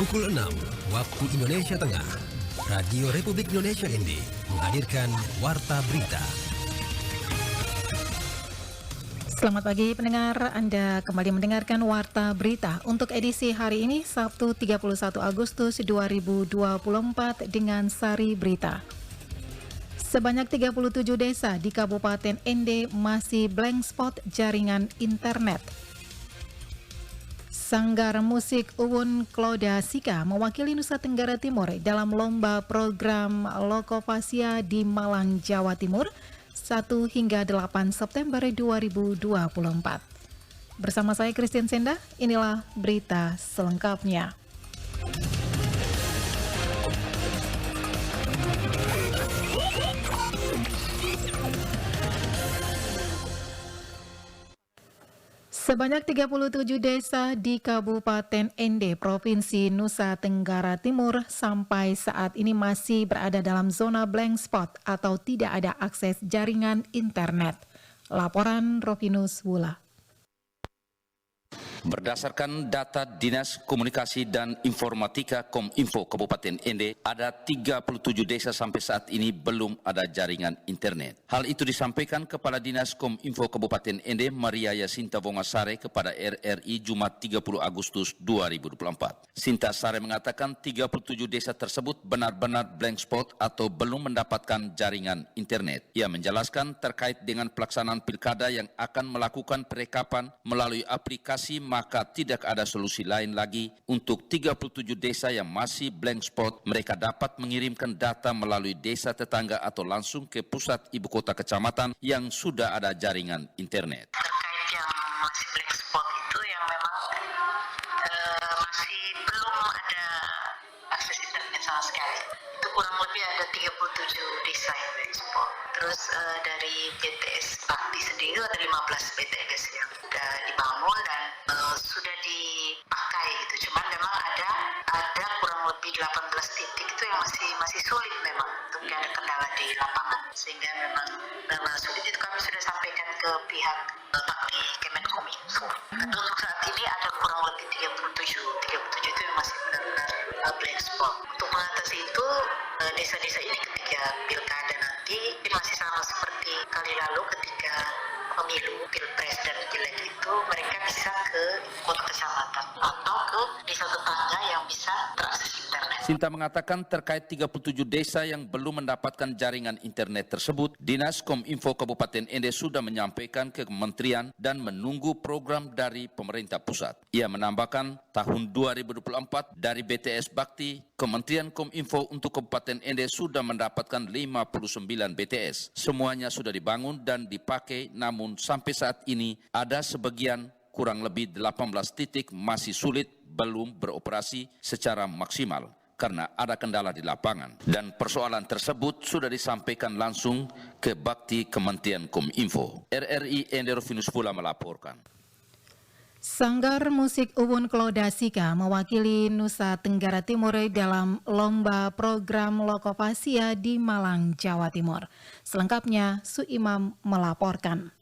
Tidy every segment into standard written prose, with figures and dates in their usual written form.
Pukul 6 waktu Indonesia Tengah, Radio Republik Indonesia ND menghadirkan Warta Berita. Selamat pagi pendengar, Anda kembali mendengarkan Warta Berita untuk edisi hari ini Sabtu 31 Agustus 2024 dengan sari berita. Sebanyak 37 desa di Kabupaten ND masih blank spot jaringan internet. Sanggar Musik Uwun Klodasika mewakili Nusa Tenggara Timur dalam lomba program Lokofasia di Malang, Jawa Timur 1 hingga 8 September 2024. Bersama saya Christian Senda, inilah berita selengkapnya. Sebanyak 37 desa di Kabupaten ND, Provinsi Nusa Tenggara Timur sampai saat ini masih berada dalam zona blank spot atau tidak ada akses jaringan internet. Laporan Rovinus Wula. Berdasarkan data Dinas Komunikasi dan Informatika Kominfo Kabupaten ND, ada 37 desa sampai saat ini belum ada jaringan internet. Hal itu disampaikan Kepala Dinas Kominfo Kabupaten ND, Maria Yasinta Vongasare kepada RRI Jumat 30 Agustus 2024. Sinta Sare mengatakan 37 desa tersebut benar-benar blank spot atau belum mendapatkan jaringan internet. Ia menjelaskan terkait dengan pelaksanaan pilkada yang akan melakukan perekapan melalui aplikasi, maka tidak ada solusi lain lagi untuk 37 desa yang masih blank spot. Mereka dapat mengirimkan data melalui desa tetangga atau langsung ke pusat ibu kota kecamatan yang sudah ada jaringan internet. Terkait yang masih blank spot itu yang memang masih belum ada akses internet sama sekali. Itu kurang lebih ada 37 desa yang blank spot. Terus dari BTS Bakti sendiri ada 15 BTS yang sudah dibangun dan sudah dipakai gitu. Cuman memang ada kurang lebih 18 titik itu yang masih sulit memang untuk ada kendala di lapangan, sehingga memang sulit. Itu kami sudah sampaikan ke pihak Bakti Kemenkominfo. Untuk saat ini ada kurang lebih 37 itu yang masih benar-benar blank spot. Untuk mengatasi itu, desa-desa ini ketika pilkada nanti masih sama seperti kali lalu ketika pemilu, pilpres dan pileg itu, mereka bisa ke kota kecamatan atau ke desa tetangga yang bisa terakses internet. Sinta mengatakan terkait 37 desa yang belum mendapatkan jaringan internet tersebut, Dinas Kominfo Kabupaten ND sudah menyampaikan ke kementerian dan menunggu program dari pemerintah pusat. Ia menambahkan tahun 2024 dari BTS Bakti, Kementerian Kominfo untuk Kabupaten ND sudah mendapatkan 59 BTS. Semuanya sudah dibangun dan dipakai, namun sampai saat ini ada sebagian kurang lebih 18 titik masih sulit belum beroperasi secara maksimal karena ada kendala di lapangan. Dan persoalan tersebut sudah disampaikan langsung ke Bakti Kementerian Kominfo. RRI ND Rovinus Pula melaporkan. Sanggar Musik Uwun Klodasika mewakili Nusa Tenggara Timur dalam lomba program Lokofasia di Malang, Jawa Timur. Selengkapnya, Suimam melaporkan.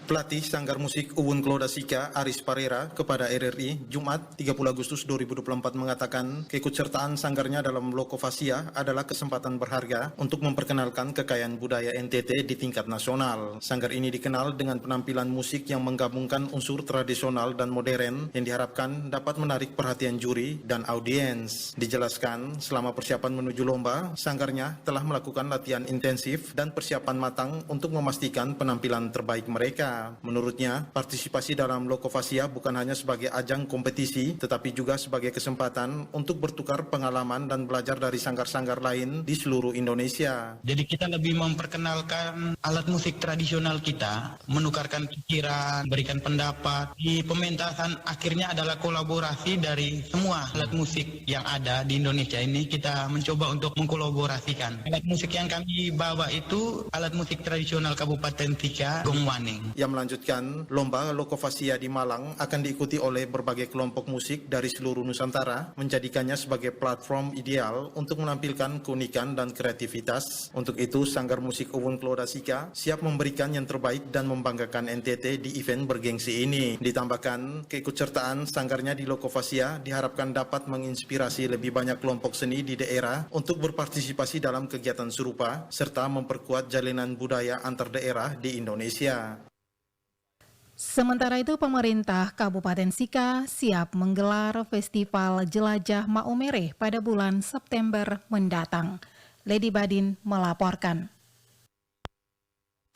Pelatih Sanggar Musik Uwun Klodasika, Aris Parera, kepada RRI Jumat 30 Agustus 2024 mengatakan keikutsertaan sanggarnya dalam Lokofasia adalah kesempatan berharga untuk memperkenalkan kekayaan budaya NTT di tingkat nasional. Sanggar ini dikenal dengan penampilan musik yang menggabungkan unsur tradisional dan modern yang diharapkan dapat menarik perhatian juri dan audiens. Dijelaskan, selama persiapan menuju lomba, sanggarnya telah melakukan latihan intensif dan persiapan matang untuk memastikan penampilan terbaik mereka. Menurutnya, partisipasi dalam Lokofasia bukan hanya sebagai ajang kompetisi, tetapi juga sebagai kesempatan untuk bertukar pengalaman dan belajar dari sanggar-sanggar lain di seluruh Indonesia. Jadi kita lebih memperkenalkan alat musik tradisional kita, menukarkan pikiran, berikan pendapat. Di pementasan akhirnya adalah kolaborasi dari semua alat musik yang ada di Indonesia ini. Kita mencoba untuk mengkolaborasikan. Alat musik yang kami bawa itu alat musik tradisional Kabupaten Tika, Gong Waning. Ia melanjutkan, lomba Lokofasia di Malang akan diikuti oleh berbagai kelompok musik dari seluruh Nusantara, menjadikannya sebagai platform ideal untuk menampilkan keunikan dan kreativitas. Untuk itu, Sanggar Musik Uwun Klodasika siap memberikan yang terbaik dan membanggakan NTT di event bergengsi ini. Ditambahkan, keikutsertaan sanggarnya di Lokofasia diharapkan dapat menginspirasi lebih banyak kelompok seni di daerah untuk berpartisipasi dalam kegiatan serupa, serta memperkuat jalinan budaya antar daerah di Indonesia. Sementara itu, pemerintah Kabupaten Sika siap menggelar Festival Jelajah Maumere pada bulan September mendatang. Lady Badin melaporkan.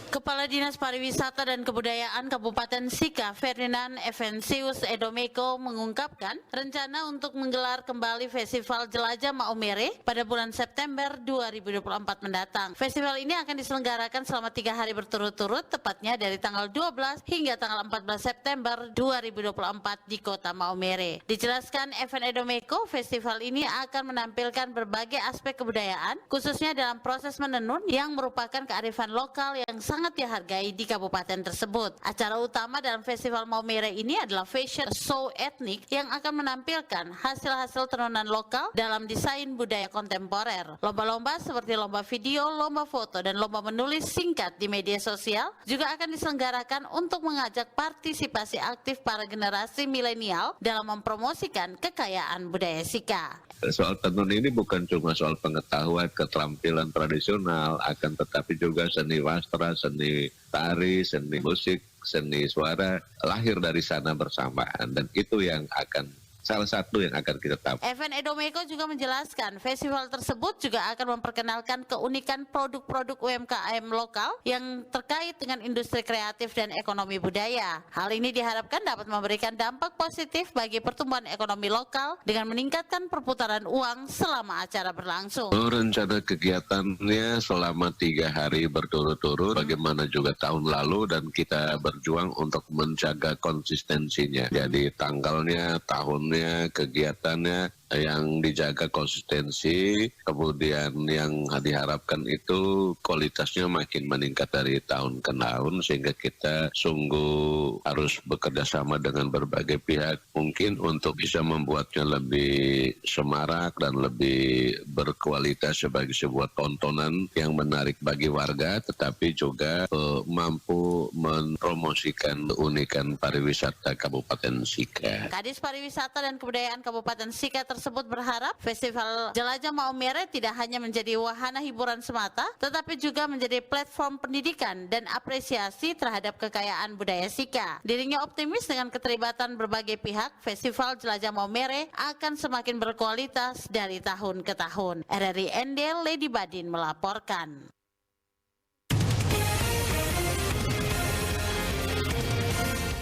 Kepala Dinas Pariwisata dan Kebudayaan Kabupaten Sika, Ferdinand Evensius Edomeko mengungkapkan rencana untuk menggelar kembali Festival Jelajah Maumere pada bulan September 2024 mendatang. Festival ini akan diselenggarakan selama 3 hari berturut-turut, tepatnya dari tanggal 12 hingga tanggal 14 September 2024 di Kota Maumere. Dijelaskan Evan Edomeko, festival ini akan menampilkan berbagai aspek kebudayaan, khususnya dalam proses menenun yang merupakan kearifan lokal yang sangat dihargai di kabupaten tersebut. Acara utama dalam Festival Maumere ini adalah fashion show etnik yang akan menampilkan hasil-hasil tenunan lokal dalam desain budaya kontemporer. Lomba-lomba seperti lomba video, lomba foto, dan lomba menulis singkat di media sosial juga akan diselenggarakan untuk mengajak partisipasi aktif para generasi milenial dalam mempromosikan kekayaan budaya Sika. Soal tenun ini bukan cuma soal pengetahuan, keterampilan tradisional, akan tetapi juga seni wastra, seni tari, seni musik, seni suara lahir dari sana bersamaan, dan itu yang akan salah satu yang akan kita tampilkan. Evan Edomeko juga menjelaskan festival tersebut juga akan memperkenalkan keunikan produk-produk UMKM lokal yang terkait dengan industri kreatif dan ekonomi budaya. Hal ini diharapkan dapat memberikan dampak positif bagi pertumbuhan ekonomi lokal dengan meningkatkan perputaran uang selama acara berlangsung. Rencana kegiatannya selama 3 hari berturut-turut, bagaimana juga tahun lalu, dan kita berjuang untuk menjaga konsistensinya. Jadi tanggalnya, tahunnya, kegiatannya yang dijaga konsistensi, kemudian yang diharapkan itu kualitasnya makin meningkat dari tahun ke tahun, sehingga kita sungguh harus bekerja sama dengan berbagai pihak mungkin untuk bisa membuatnya lebih semarak dan lebih berkualitas sebagai sebuah tontonan yang menarik bagi warga, tetapi juga mampu mempromosikan keunikan pariwisata Kabupaten Sika. Kadis Pariwisata dan Kebudayaan Kabupaten Sika tersebut berharap Festival Jelajah Maumere tidak hanya menjadi wahana hiburan semata, tetapi juga menjadi platform pendidikan dan apresiasi terhadap kekayaan budaya Sika. Dirinya optimis dengan keterlibatan berbagai pihak, Festival Jelajah Maumere akan semakin berkualitas dari tahun ke tahun. RRI ND, Lady Badin melaporkan.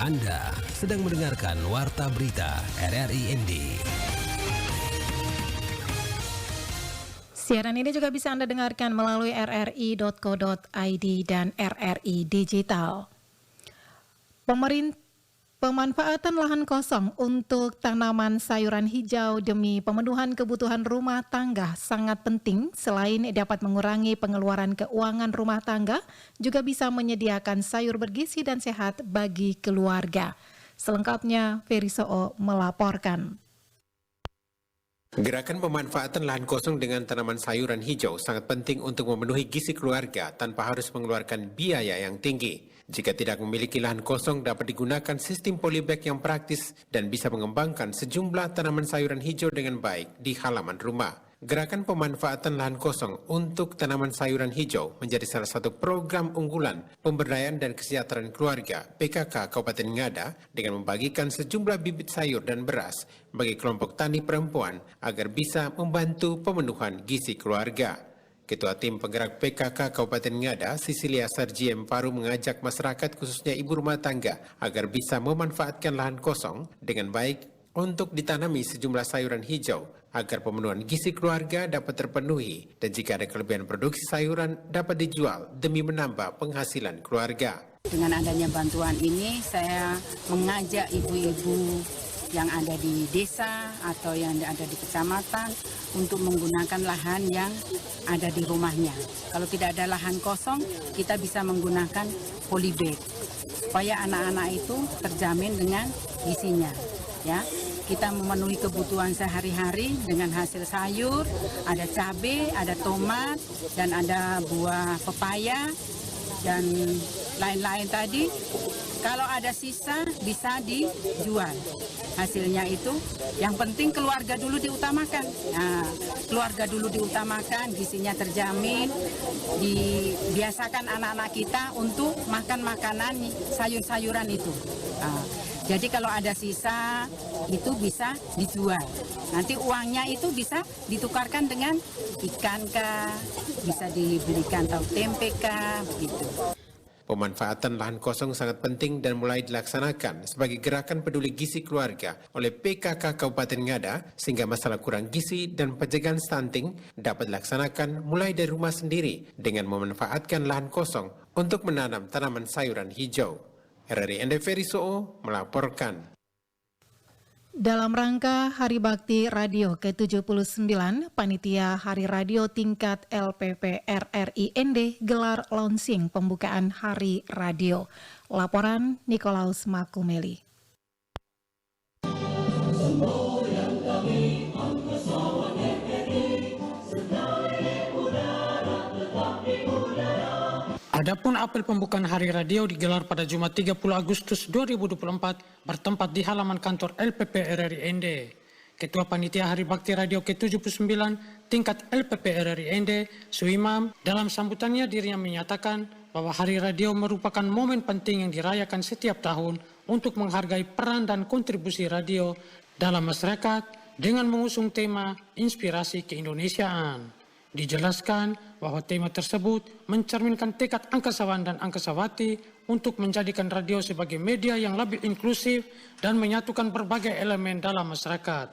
Anda sedang mendengarkan Warta Berita RRI ND. Siaran ini juga bisa Anda dengarkan melalui rri.co.id dan RRI Digital. Pemanfaatan lahan kosong untuk tanaman sayuran hijau demi pemenuhan kebutuhan rumah tangga sangat penting. Selain dapat mengurangi pengeluaran keuangan rumah tangga, juga bisa menyediakan sayur bergizi dan sehat bagi keluarga. Selengkapnya, Ferry Soo melaporkan. Gerakan pemanfaatan lahan kosong dengan tanaman sayuran hijau sangat penting untuk memenuhi gizi keluarga tanpa harus mengeluarkan biaya yang tinggi. Jika tidak memiliki lahan kosong, dapat digunakan sistem polybag yang praktis dan bisa mengembangkan sejumlah tanaman sayuran hijau dengan baik di halaman rumah. Gerakan pemanfaatan lahan kosong untuk tanaman sayuran hijau menjadi salah satu program unggulan pemberdayaan dan kesejahteraan keluarga PKK Kabupaten Ngada dengan membagikan sejumlah bibit sayur dan beras bagi kelompok tani perempuan agar bisa membantu pemenuhan gizi keluarga. Ketua Tim Penggerak PKK Kabupaten Ngada, Sisilia Sarjiem Paru, mengajak masyarakat khususnya ibu rumah tangga agar bisa memanfaatkan lahan kosong dengan baik untuk ditanami sejumlah sayuran hijau agar pemenuhan gizi keluarga dapat terpenuhi, dan jika ada kelebihan produksi sayuran dapat dijual demi menambah penghasilan keluarga. Dengan adanya bantuan ini, saya mengajak ibu-ibu yang ada di desa atau yang ada di kecamatan untuk menggunakan lahan yang ada di rumahnya. Kalau tidak ada lahan kosong, kita bisa menggunakan polybag supaya anak-anak itu terjamin dengan gizinya. Ya, kita memenuhi kebutuhan sehari-hari dengan hasil sayur, ada cabai, ada tomat, dan ada buah pepaya dan lain-lain tadi. Kalau ada sisa bisa dijual. Hasilnya itu yang penting keluarga dulu diutamakan. Nah, keluarga dulu diutamakan, gizinya terjamin. Dibiasakan anak-anak kita untuk makan makanan sayur-sayuran itu. Nah, jadi kalau ada sisa itu bisa dijual. Nanti uangnya itu bisa ditukarkan dengan ikan kah, bisa dibelikan tahu tempe kah, begitu. Pemanfaatan lahan kosong sangat penting dan mulai dilaksanakan sebagai gerakan peduli gizi keluarga oleh PKK Kabupaten Ngada sehingga masalah kurang gizi dan pencegahan stunting dapat dilaksanakan mulai dari rumah sendiri dengan memanfaatkan lahan kosong untuk menanam tanaman sayuran hijau. RRI ND Ferisoo melaporkan. Dalam rangka Hari Bakti Radio ke-79, Panitia Hari Radio tingkat LPP RRI ND gelar launching pembukaan Hari Radio. Laporan Nikolaus Makumeli. Adapun apel pembukaan Hari Radio digelar pada Jumat 30 Agustus 2024 bertempat di halaman kantor LPP RRI ND. Ketua Panitia Hari Bakti Radio ke-79 tingkat LPP RRI ND, Suimam, dalam sambutannya dirinya menyatakan bahwa Hari Radio merupakan momen penting yang dirayakan setiap tahun untuk menghargai peran dan kontribusi radio dalam masyarakat dengan mengusung tema Inspirasi Keindonesiaan. Dijelaskan bahwa tema tersebut mencerminkan tekad angkasawan dan angkasawati untuk menjadikan radio sebagai media yang lebih inklusif dan menyatukan berbagai elemen dalam masyarakat.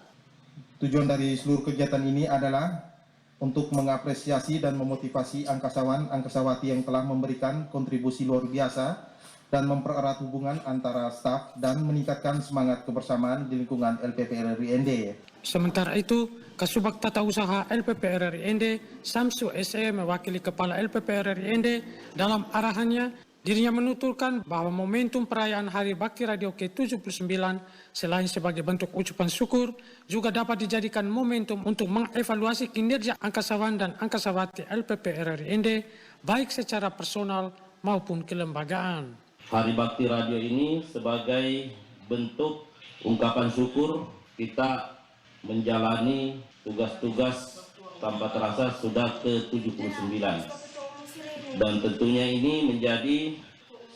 Tujuan dari seluruh kegiatan ini adalah untuk mengapresiasi dan memotivasi angkasawan, angkasawati yang telah memberikan kontribusi luar biasa dan mempererat hubungan antara staf dan meningkatkan semangat kebersamaan di lingkungan LPP RRI ND. Sementara itu, Kasubag Tata Usaha LPP RRI ND, Samsu SE mewakili Kepala LPP RRI ND dalam arahannya, dirinya menuturkan bahwa momentum perayaan Hari Bakti Radio ke-79 selain sebagai bentuk ucapan syukur, juga dapat dijadikan momentum untuk mengevaluasi kinerja angkasawan dan angkasawati LPP RRI ND, baik secara personal maupun kelembagaan. Hari Bakti Radio ini sebagai bentuk ungkapan syukur kita menjalani tugas-tugas tanpa terasa sudah ke-79. Dan tentunya ini menjadi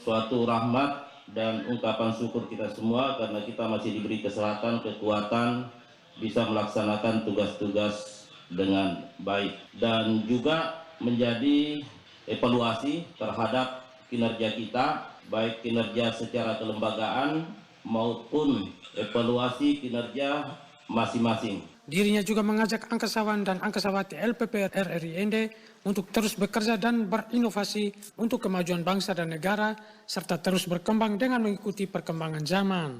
suatu rahmat dan ungkapan syukur kita semua karena kita masih diberi kesehatan, kekuatan, bisa melaksanakan tugas-tugas dengan baik. Dan juga menjadi evaluasi terhadap kinerja kita, baik kinerja secara kelembagaan maupun evaluasi kinerja masing-masing. Dirinya juga mengajak angkasawan dan angkasawati LPP RRI ND untuk terus bekerja dan berinovasi untuk kemajuan bangsa dan negara, serta terus berkembang dengan mengikuti perkembangan zaman.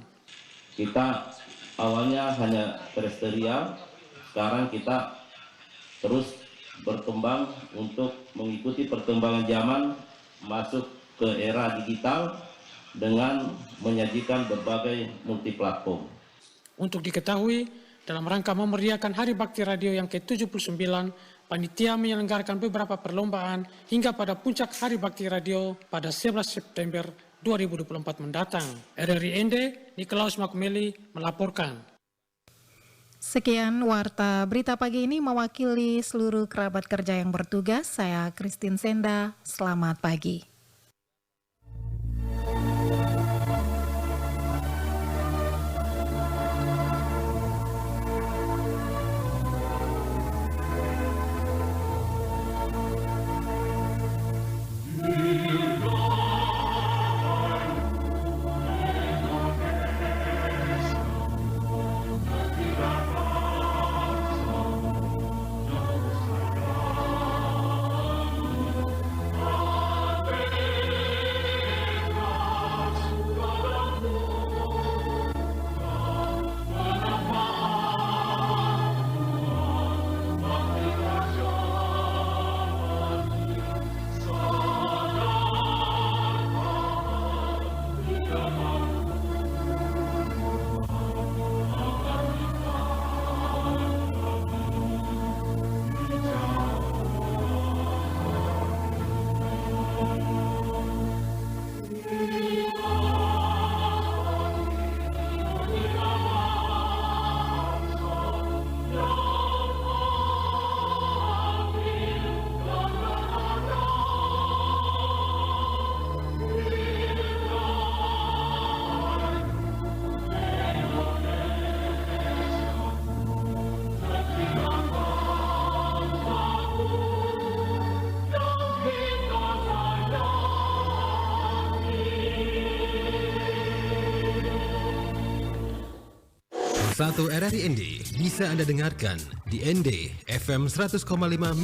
Kita awalnya hanya terestrial, sekarang kita terus berkembang untuk mengikuti perkembangan zaman, masuk ke era digital dengan menyajikan berbagai multiplatform. Untuk diketahui, dalam rangka memeriahkan Hari Bakti Radio yang ke-79, panitia menyelenggarakan beberapa perlombaan hingga pada puncak Hari Bakti Radio pada 11 September 2024 mendatang. RRI ND, Nikolaus Makumeli melaporkan. Sekian Warta Berita Pagi ini mewakili seluruh kerabat kerja yang bertugas. Saya Christine Senda, selamat pagi. 1 RRI ND bisa Anda dengarkan di ND FM 100,5